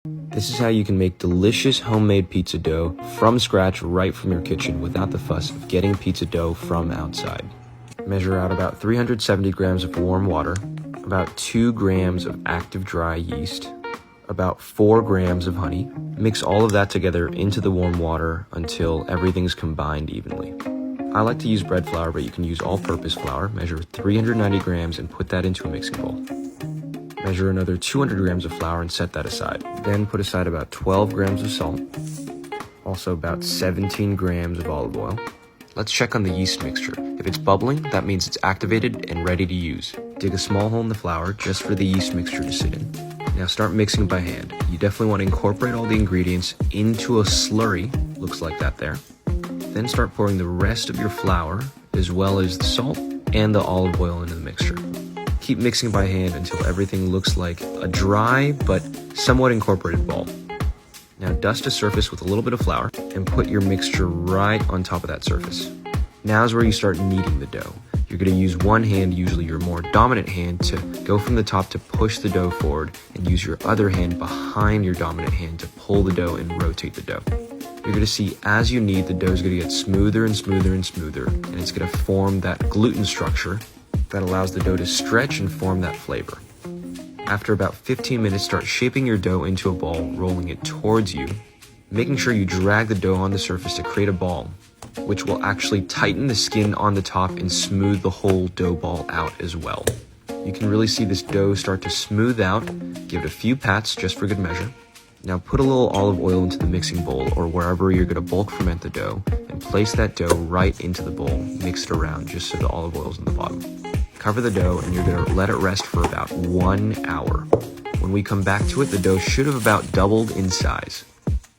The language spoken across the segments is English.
This is how you can make delicious homemade pizza dough from scratch right from your kitchen without the fuss of getting pizza dough from outside. Measure out about 370 grams of warm water, about 2 grams of active dry yeast, about 4 grams of honey. Mix all of that together into the warm water until everything's combined evenly. I like to use bread flour, but you can use all-purpose flour. Measure 390 grams and put that into a mixing bowl. Measure another 200 grams of flour and set that aside. Then put aside about 12 grams of salt, also about 17 grams of olive oil. Let's check on the yeast mixture. If it's bubbling, that means it's activated and ready to use. Dig a small hole in the flour just for the yeast mixture to sit in. Now start mixing by hand. You definitely want to incorporate all the ingredients into a slurry, looks like that there. Then start pouring the rest of your flour, as well as the salt and the olive oil into the mixture. Keep mixing by hand until everything looks like a dry but somewhat incorporated ball. Now dust a surface with a little bit of flour and put your mixture right on top of that surface. Now is where you start kneading the dough. You're going to use one hand, usually your more dominant hand, to go from the top to push the dough forward, and use your other hand behind your dominant hand to pull the dough and rotate the dough. You're going to see as you knead, the dough is going to get smoother and smoother and smoother, and it's going to form that gluten structure that allows the dough to stretch and form that flavor. After about 15 minutes, start shaping your dough into a ball, rolling it towards you, making sure you drag the dough on the surface to create a ball, which will actually tighten the skin on the top and smooth the whole dough ball out as well. You can really see this dough start to smooth out. Give it a few pats just for good measure. Now put a little olive oil into the mixing bowl or wherever you're going to bulk ferment the dough, and place that dough right into the bowl. Mix it around just so the olive oil is in the bottom. Cover the dough and you're going to let it rest for about 1 hour. When we come back to it, the dough should have about doubled in size.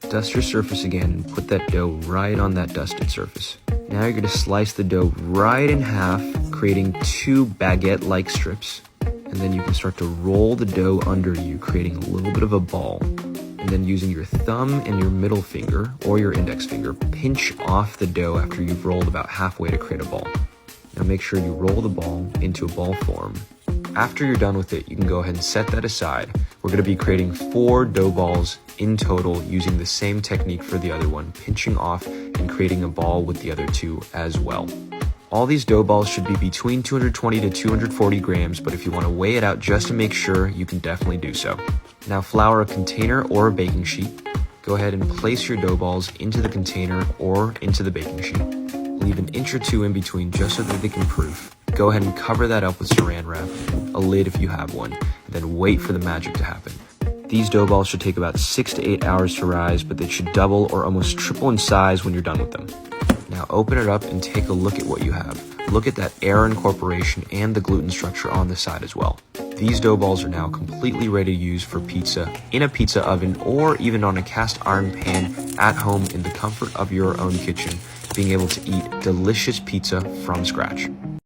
Dust your surface again and put that dough right on that dusted surface. Now you're going to slice the dough right in half, creating 2 baguette-like strips. And then you can start to roll the dough under you, creating a little bit of a ball. And then using your thumb and your middle finger, or your index finger, pinch off the dough after you've rolled about halfway to create a ball. Now make sure you roll the ball into a ball form. After you're done with it, you can go ahead and set that aside. We're going to be creating 4 dough balls in total using the same technique for the other one, pinching off and creating a ball with the other 2 as well. All these dough balls should be between 220 to 240 grams, but if you want to weigh it out just to make sure, you can definitely do so. Now flour a container or a baking sheet. Go ahead and place your dough balls into the container or into the baking sheet. Leave an inch or 2 in between just so that they can proof. Go ahead and cover that up with saran wrap, a lid if you have one, and then wait for the magic to happen. These dough balls should take about 6 to 8 hours to rise, but they should double or almost triple in size when you're done with them. Now open it up and take a look at what you have. Look at that air incorporation and the gluten structure on the side as well. These dough balls are now completely ready to use for pizza in a pizza oven or even on a cast iron pan at home in the comfort of your own kitchen, being able to eat delicious pizza from scratch.